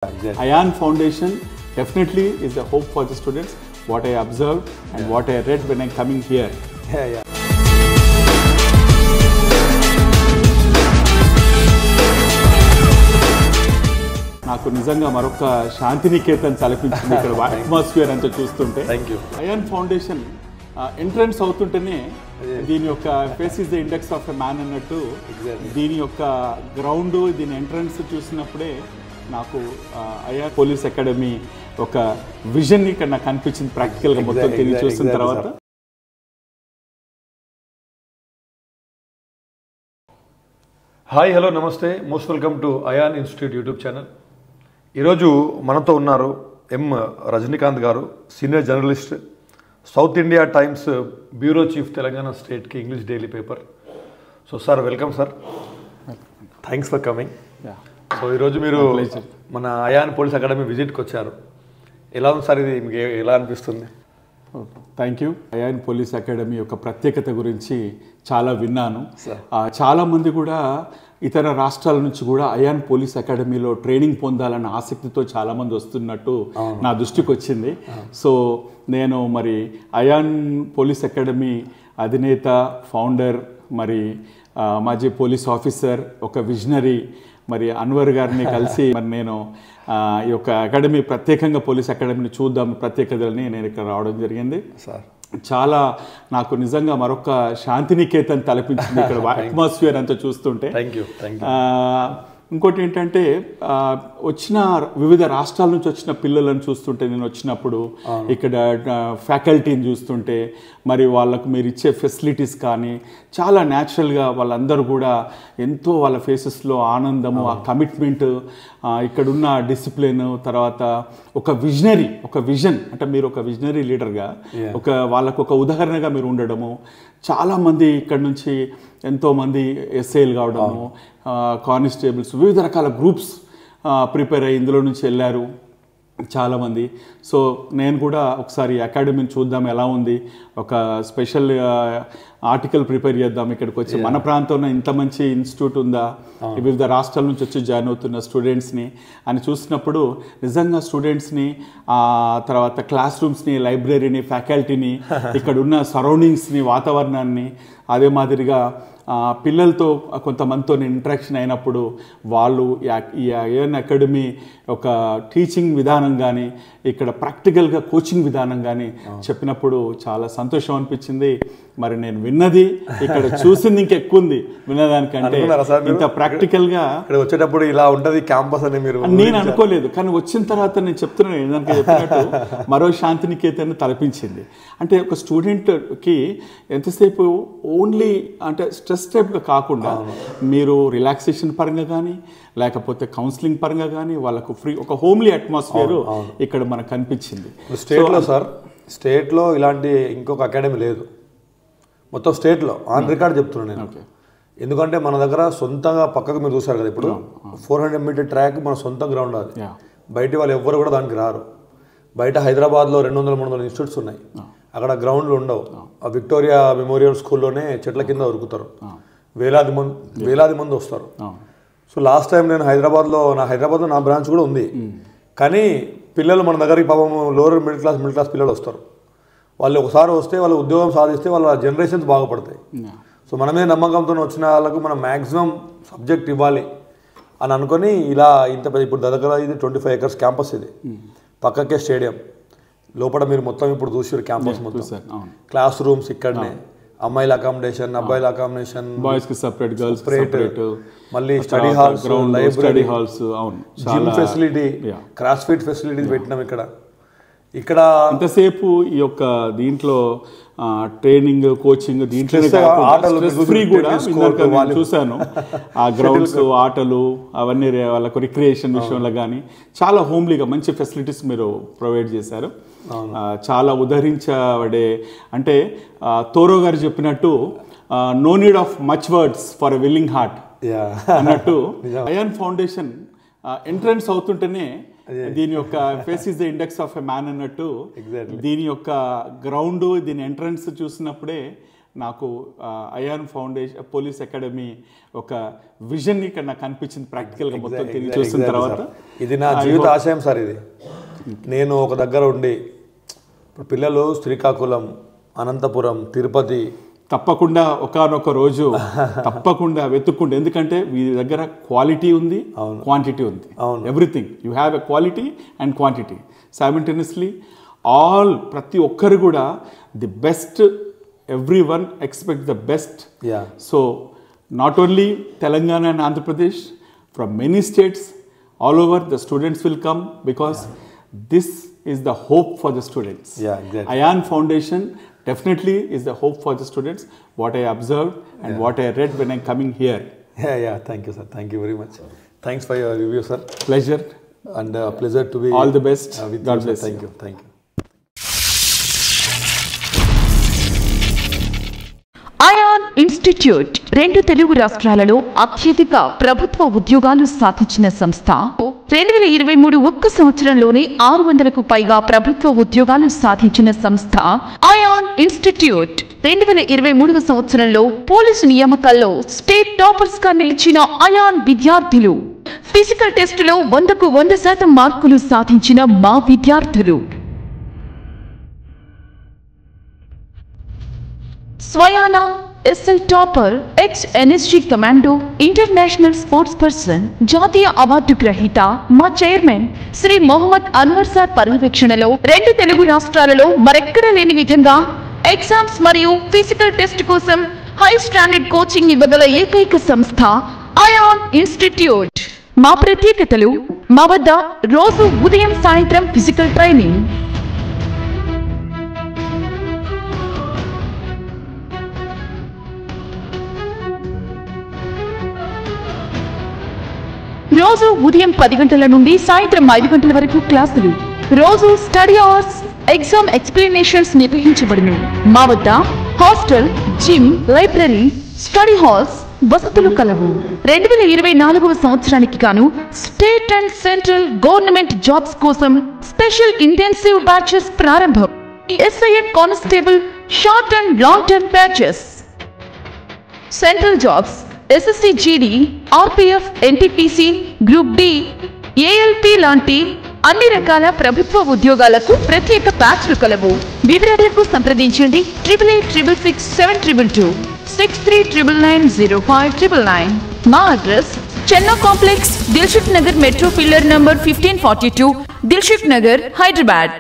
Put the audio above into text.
Exactly. Ayan Foundation definitely is a hope for the students. What I observed and what I read when I'm coming here. Yeah. నాకు నిజంగా మరొక శాంతినికేతన్ తలపించింది ఇక్కడ atmosphere అంతా చూస్తుంటే. Thank you. Ayaan foundation entrance అవుతుంటేనే దీని యొక్క face is the index of a man అన్నట్టు దీని యొక్క గ్రౌండ్ దీని ఎంట్రన్స్ చూసినప్పుడే నాకు అయాన్ పోలీస్ అకాడమీ ఒక విజన్ ఇక్కడ నాకు కనిపించింది ప్రాక్టికల్గా మొత్తం తిరిగి చూసిన తర్వాత. హాయ్ హలో నమస్తే, most welcome to Ayaan institute YouTube channel. ఈరోజు మనతో ఉన్నారు ఎం రజనీకాంత్ గారు, senior journalist, South India Times bureau chief, Telangana స్టేట్కి English daily paper. So sir, welcome sir, thanks for coming. So ఈరోజు మీరు మన అయాన్ పోలీస్ అకాడమీ విజిట్కి వచ్చారు. ఎలా ఉంది సార్, ఇది మీకు ఎలా అనిపిస్తుంది? Thank you. Ayan police academy యొక్క ప్రత్యేకత గురించి చాలా విన్నాను. చాలామంది కూడా ఇతర రాష్ట్రాల నుంచి కూడా అయాన్ పోలీస్ అకాడమీలో ట్రైనింగ్ పొందాలన్న ఆసక్తితో చాలామంది వస్తున్నట్టు నా దృష్టికి వచ్చింది. సో నేను మరి అయాన్ పోలీస్ అకాడమీ అధినేత, ఫౌండర్, మరి మాజీ పోలీస్ ఆఫీసర్, ఒక విజనరీ మరి అన్వర్ గారిని కలిసి మరి నేను ఈ యొక్క అకాడమీ ప్రత్యేకంగా పోలీస్ అకాడమీని చూద్దాం ప్రత్యేకతలని నేను ఇక్కడ రావడం జరిగింది. చాలా నాకు నిజంగా మరొక శాంతినికేతన్ తలపించింది ఇక్కడ అట్మాస్ఫియర్ అంతా చూస్తుంటే. ఇంకోటి ఏంటంటే వచ్చిన వివిధ రాష్ట్రాల నుంచి వచ్చిన పిల్లలను చూస్తుంటే, నేను వచ్చినప్పుడు ఇక్కడ ఫ్యాకల్టీని చూస్తుంటే, మరి వాళ్ళకు మీరు ఇచ్చే ఫెసిలిటీస్ కానీ చాలా న్యాచురల్గా వాళ్ళందరూ కూడా ఎంతో వాళ్ళ ఫేసెస్లో ఆనందము, ఆ కమిట్మెంట్, ఇక్కడున్న డిసిప్లిన్, తర్వాత ఒక విజన్ అంటే మీరు ఒక విజనరీ లీడర్గా వాళ్ళకు ఒక ఉదాహరణగా మీరు ఉండడము. చాలామంది ఇక్కడ నుంచి ఎంతోమంది ఎస్ఐలు కావడము, కానిస్టేబుల్స్, వివిధ రకాల గ్రూప్స్ ప్రిపేర్ అయ్యి ఇందులో నుంచి వెళ్ళారు చాలామంది. సో నేను కూడా ఒకసారి అకాడమీని చూద్దాం ఎలా ఉంది, ఒక స్పెషల్ ఆర్టికల్ ప్రిపేర్ చేద్దాం, ఇక్కడికి వచ్చి మన ప్రాంతంలో ఇంత మంచి ఇన్స్టిట్యూట్ ఉందా, వివిధ రాష్ట్రాల నుంచి వచ్చి జాయిన్ అవుతున్న స్టూడెంట్స్ని అని చూసినప్పుడు నిజంగా స్టూడెంట్స్ని, తర్వాత క్లాస్ రూమ్స్ని, లైబ్రరీని, ఫ్యాకల్టీని, ఇక్కడ ఉన్న సరౌండింగ్స్ని, వాతావరణాన్ని, అదే మాదిరిగా పిల్లలతో కొంతమందితో నేను ఇంటరాక్షన్ అయినప్పుడు వాళ్ళు ఈ అయాన్ అకాడమీ ఒక టీచింగ్ విధానం కానీ, ఇక్కడ ప్రాక్టికల్గా కోచింగ్ విధానం కానీ చెప్పినప్పుడు చాలా సంతోషం అనిపించింది. మరి నేను విన్నది ఇక్కడ చూసింది ఇంకెక్కువ ఉంది విన్నదానికంటే. ఇంత ప్రాక్టికల్గా వచ్చేటప్పుడు ఇలా ఉంటుంది క్యాంపస్ అని మీరు నేను అనుకోలేదు, కానీ వచ్చిన తర్వాత నేను చెప్తున్నాను ఏదానికి చెప్పినట్టు మరో శాంతినికేతన్ తలపించింది. అంటే ఒక స్టూడెంట్కి ఎంతసేపు ఓన్లీ అంటే స్ట్రెస్ టైప్గా కాకుండా మీరు రిలాక్సేషన్ పరంగా కానీ, లేకపోతే కౌన్సిలింగ్ పరంగా కానీ వాళ్ళకు ఫ్రీ ఒక హోమ్లీ అట్మాస్ఫియర్ ఇక్కడ మనకు కనిపించింది. స్టేట్లో సార్, స్టేట్లో ఇలాంటి ఇంకొక అకాడమీ లేదు మొత్తం స్టేట్లో, ఆన్ రికార్డ్ చెప్తున్నాను నేను. ఎందుకంటే మన దగ్గర సొంతంగా పక్కకు మీరు చూసారు కదా, ఇప్పుడు 400 మీటర్ ట్రాక్ మన సొంత గ్రౌండ్, అది బయట వాళ్ళు ఎవ్వరు కూడా దానికి రారు. బయట హైదరాబాద్లో 200-300 ఇన్స్టిట్యూట్స్ ఉన్నాయి, అక్కడ గ్రౌండ్లు ఉండవు. ఆ విక్టోరియా మెమోరియల్ స్కూల్లోనే చెట్ల కింద ఉరుకుతారు, వేలాది మంది వస్తారు. సో లాస్ట్ టైం నేను హైదరాబాద్లో నా బ్రాంచ్ కూడా ఉంది, కానీ పిల్లలు మన దగ్గరికి పాపం లోవర్ మిడిల్ క్లాస్ పిల్లలు వస్తారు. వాళ్ళు ఒకసారి వస్తే వాళ్ళు ఉద్యోగం సాధిస్తే వాళ్ళ జనరేషన్స్ బాగుపడతాయి. సో మనమే నమ్మకంతో వచ్చిన వాళ్ళకు మనం మ్యాక్సిమం సబ్జెక్ట్ ఇవ్వాలి అని అనుకొని ఇలా ఇంత పెద్ద, ఇప్పుడు దగ్గర ఇది 25 acres క్యాంపస్, ఇది పక్కకే స్టేడియం, లోపల మీరు మొత్తం ఇప్పుడు చూసారు క్యాంపస్ మొత్తం, క్లాస్ రూమ్స్ ఇక్కడనే, అమ్మాయిల అకామిడేషన్, అబ్బాయిల అకామిడేషన్, బాయ్స్ కి సెపరేట్, గర్ల్స్ సెపరేట్, మళ్ళీ study halls, library halls, gym facility, cross fit facilities పెట్టినాం ఇక్కడ. ఇంతసేపు ఈ యొక్క దీంట్లో ట్రైనింగ్, కోచింగ్ దీంట్లో ఫ్రీ కూడా చూశాను. ఆ గ్రౌండ్స్, ఆటలు అవన్నీ వాళ్ళకు రిక్రియేషన్ విషయంలో కానీ చాలా హోమ్లీగా మంచి ఫెసిలిటీస్ మీరు ప్రొవైడ్ చేశారు. చాలా ఉదహరించబడే, అంటే తోరో గారు చెప్పినట్టు no need of much words for a willing heart అన్నట్టు అయాన్ ఫౌండేషన్ ఎంట్రన్స్ అవుతుంటేనే దీని యొక్క face is the index of a man అన్నట్టు దీని యొక్క గ్రౌండ్, దీని ఎంట్రన్స్ చూసినప్పుడే నాకు అయాన్ ఫౌండేషన్ పోలీస్ అకాడమీ ఒక విజన్ ఇక్కడ నాకు కనిపించింది ప్రాక్టికల్గా మొత్తం తిరిగి చూసిన తర్వాత. ఇది నా జీవిత ఆశయం సార్. ఇది నేను ఒక దగ్గర ఉండి ఇప్పుడు పిల్లలు శ్రీకాకుళం, అనంతపురం, తిరుపతి తప్పకుండా ఒకానొక రోజు తప్పకుండా వెతుక్కుంటే, ఎందుకంటే మీ దగ్గర క్వాలిటీ ఉంది, క్వాంటిటీ ఉంది. Everything you have a quality and quantity simultaneously. ప్రతి ఒక్కరు కూడా the best, everyone expects the best. So not only Telangana and Andhra Pradesh, from many states all over the students will come because this is the hope for the students. Exactly. Ayan Foundation definitely is the hope for the students, what I observed and what I read when I'm coming here. Thank you sir, thank you very much. Thanks for your review sir. Pleasure and pleasure to be all the best. God bless. Thank you. Thank you. Ayan institute 2 Telugu రాష్ట్రాలలో అత్యధిక ప్రభుత్వ ఉద్యోగాలు సాధించిన సంస్థ. 2023 ఒక్క సంవత్సరంలోనే 600కు పైగా ప్రభుత్వ ఉద్యోగాలు సాధించిన సంస్థ అయాన్ ఇన్స్టిట్యూట్. 2023 సంవత్సరంలో పోలీసు నియామకాల్లో స్టేట్ టాపర్స్ గా నిలిచిన అయాన్ విద్యార్థులు, ఫిజికల్ టెస్టులో 100కు 100% మార్కులు సాధించిన మా విద్యార్థులు, స్వయానా SI topper, ex NSG commando, international sports person, జాతీయ అవార్డు గ్రహీత మా చైర్మన్ శ్రీ మొహమ్మద్ అన్వర్ సార్ పర్యవేక్షణలో 2 తెలుగు రాష్ట్రాలలో మరెక్కడా లేని విధంగా ఎగ్జామ్స్ మరియు ఫిజికల్ టెస్ట్ కోసం హై స్టాండర్డ్ కోచింగ్ ఇవ్వగల ఏకైక సంస్థ అయాన్ ఇన్స్టిట్యూట్. మా ప్రత్యేకతలు: మా వద్ద రోజు ఉదయం సాయంత్రం ఫిజికల్ ట్రైనింగ్, రోజు ఉదయం 10 గంటల నుండి సాయంత్రం 5 గంటల వరకు క్లాసులు, రోజు స్టడీ అవర్స్, ఎగ్జామ్ ఎక్స్ప్లెనేషన్స్ నిర్వహించబడును. మా వద్ద hostel, gym, library, study halls వసతులు కలవు. 2024వ సంవత్సరానికి గాను state and central government jobs కోసం స్పెషల్ ఇంటెన్సివ్ బ్యాచెస్ ప్రారంభం. SIM constable short and long term batches, central jobs, SSC GD, RPF, NTPC, group D, ALP లాంటి అన్ని రకాల ప్రభుత్వ ఉద్యోగాలకు ప్రత్యేక బ్యాచ్లు కలవు. వివరాలకు సంప్రదించండి 88666722 6399905999. మా address Chenna complex, Dilsukh Nagar, metro pillar number 1542, Dilsukh Nagar, Hyderabad.